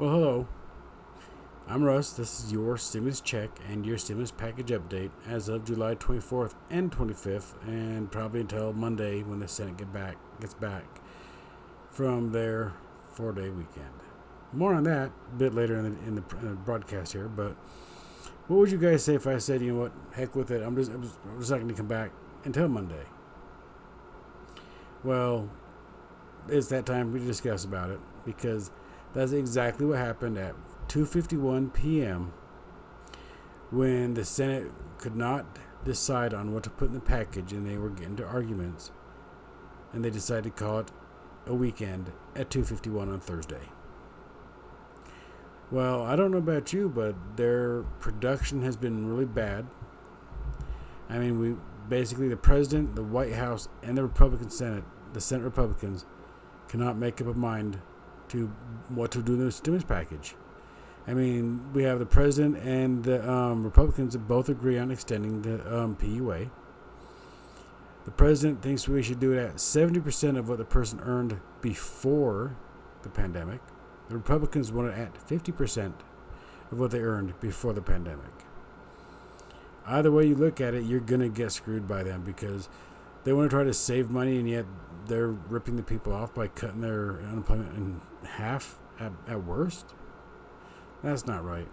Well, hello. I'm Russ. This is your stimulus check and your stimulus package update as of July 24th and 25th, and probably until Monday when the Senate gets back from their 4-day weekend. More on that a bit later in the broadcast here. But what would you guys say if I said, you know what, heck with it, I'm just not going to come back until Monday? Well, it's that time we discuss about it, because that's exactly what happened at 2:51 p.m. when the Senate could not decide on what to put in the package, and they were getting into arguments, and they decided to call it a weekend at 2:51 on Thursday. Well, I don't know about you, but their production has been really bad. I mean, the president, the White House, and the Senate Republicans, cannot make up a mind to what to do in the stimulus package. I mean, we have the president and the Republicans that both agree on extending the PUA. The president thinks we should do it at 70% of what the person earned before the pandemic. The Republicans want it at 50% of what they earned before the pandemic. Either way you look at it, you're going to get screwed by them, because they want to try to save money, and yet they're ripping the people off by cutting their unemployment in half at worst. That's not right.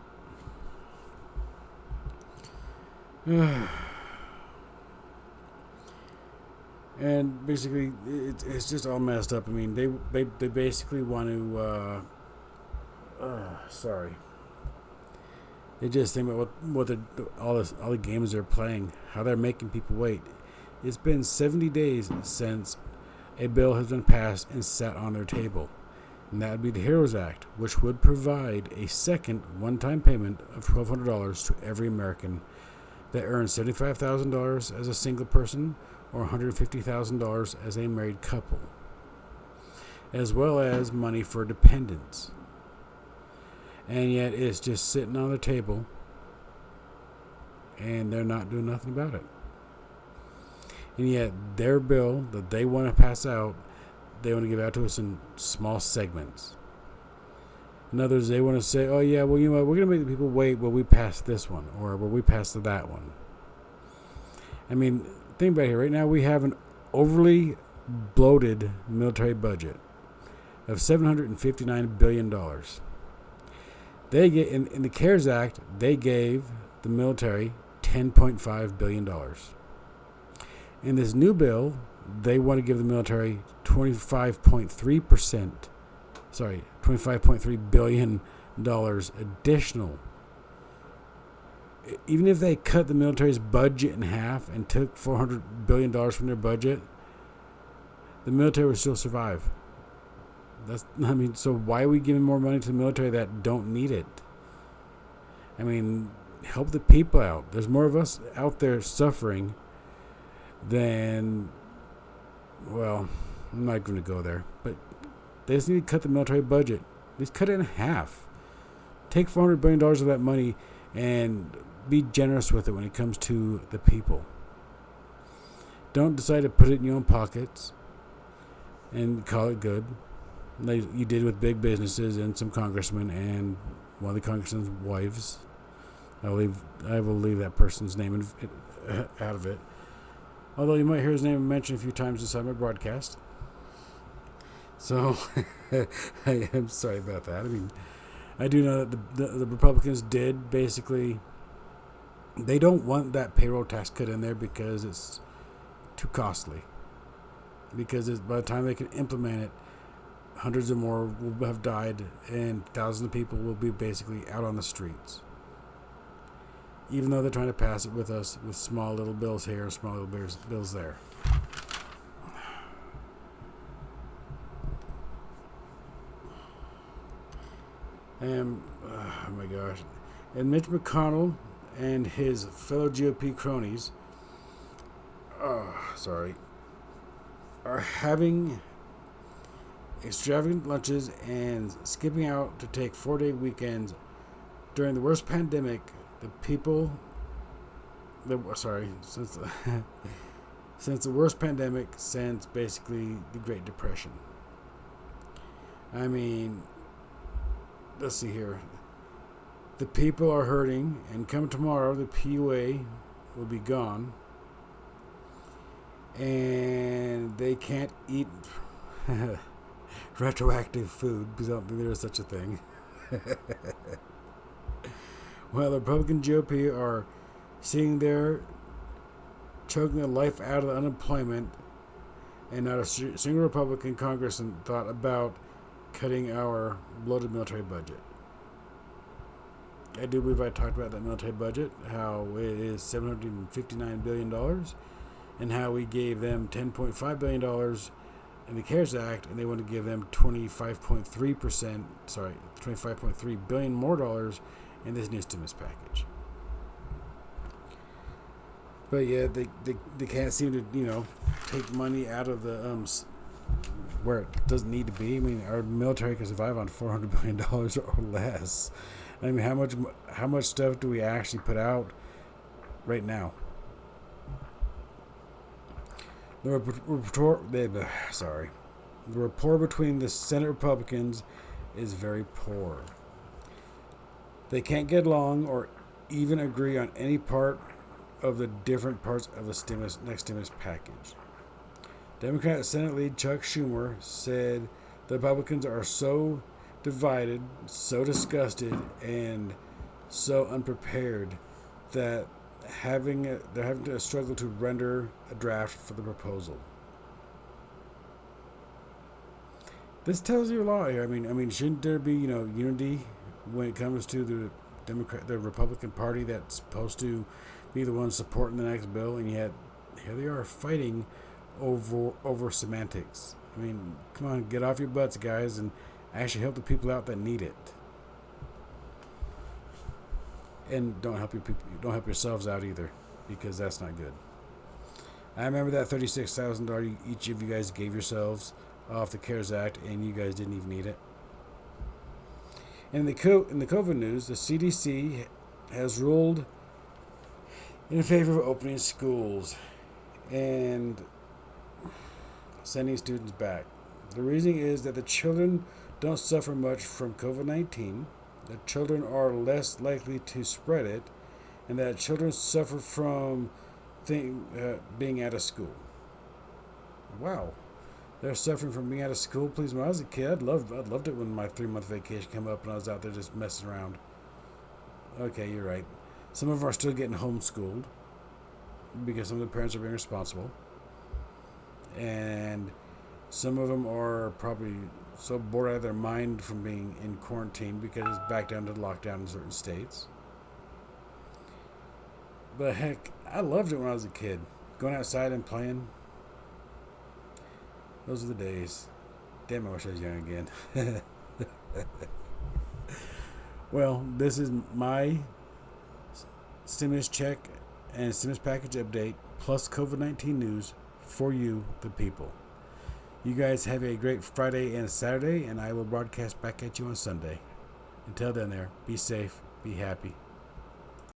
And basically, it's just all messed up. I mean, they basically want to. Sorry. They just think about all the games they're playing, how they're making people wait. It's been 70 days since a bill has been passed and sat on their table. And that would be the HEROES Act, which would provide a second one-time payment of $1,200 to every American that earns $75,000 as a single person or $150,000 as a married couple, as well as money for dependents. And yet it's just sitting on the table, and they're not doing nothing about it. And yet their bill that they want to pass out, they want to give out to us in small segments. In other words, they want to say, oh yeah, well, you know what, we're going to make the people wait while we pass this one, or while we pass that one. I mean, think about it here. Right now we have an overly bloated military budget of $759 billion. They get in the CARES Act, they gave the military $10.5 billion. In this new bill, they want to give the military $25.3 billion additional. Even if they cut the military's budget in half and took $400 billion from their budget, the military would still survive. So why are we giving more money to the military that don't need it? I mean, help the people out. There's more of us out there suffering than, well, I'm not going to go there, but they just need to cut the military budget. Just cut it in half. Take $400 billion of that money and be generous with it when it comes to the people. Don't decide to put it in your own pockets and call it good, like you did with big businesses and some congressmen and one of the congressman's wives. I will leave that person's name out of it. Although you might hear his name mentioned a few times inside my broadcast. So, I am sorry about that. I mean, I do know that the Republicans did basically, they don't want that payroll tax cut in there because it's too costly. Because by the time they can implement it, hundreds of more will have died and thousands of people will be basically out on the streets. Even though they're trying to pass it with us with small little bills here, small little bills there. And, oh my gosh. And Mitch McConnell and his fellow GOP cronies, are having extravagant lunches and skipping out to take 4-day weekends during the worst pandemic since the worst pandemic since basically the Great Depression. I mean, let's see here. The people are hurting, and come tomorrow, the PUA will be gone, and they can't eat retroactive food because I don't think there is such a thing. Well, the Republican GOP are sitting there choking the life out of the unemployment, and not a single Republican congressman thought about cutting our bloated military budget. I do believe I talked about that military budget, how it is $759 billion, and how we gave them $10.5 billion in the CARES Act, and they want to give them 25.3 billion more dollars in this new stimulus package. But yeah, they can't seem to, take money out of the where it doesn't need to be. I mean, our military can survive on $400 billion or less. I mean, how much stuff do we actually put out right now? The rapport between the Senate Republicans is very poor. They can't get along or even agree on any part of the different parts of the next stimulus package. Democrat Senate lead Chuck Schumer said the Republicans are so divided, so disgusted, and so unprepared that they're having to struggle to render a draft for the proposal. This tells you a lot here. I mean, shouldn't there be unity when it comes to the Republican Party that's supposed to be the one supporting the next bill, and yet here they are fighting over semantics. I mean, come on, get off your butts, guys, and actually help the people out that need it. And don't help yourselves out either, because that's not good. I remember that $36,000 each of you guys gave yourselves off the CARES Act, and you guys didn't even need it. In the COVID news, the CDC has ruled in favor of opening schools and sending students back. The reason is that the children don't suffer much from COVID-19, that children are less likely to spread it, and that children suffer from being out of school. Wow. They're suffering from being out of school. Please, when I was a kid, I'd loved it when my 3-month vacation came up and I was out there just messing around. Okay, you're right. Some of them are still getting homeschooled because some of the parents are being responsible. And some of them are probably so bored out of their mind from being in quarantine because it's back down to lockdown in certain states. But heck, I loved it when I was a kid. Going outside and playing. Those are the days. Damn, I wish I was young again. Well, this is my stimulus check and stimulus package update plus COVID-19 news for you, the people. You guys have a great Friday and Saturday, and I will broadcast back at you on Sunday. Until then, be safe, be happy.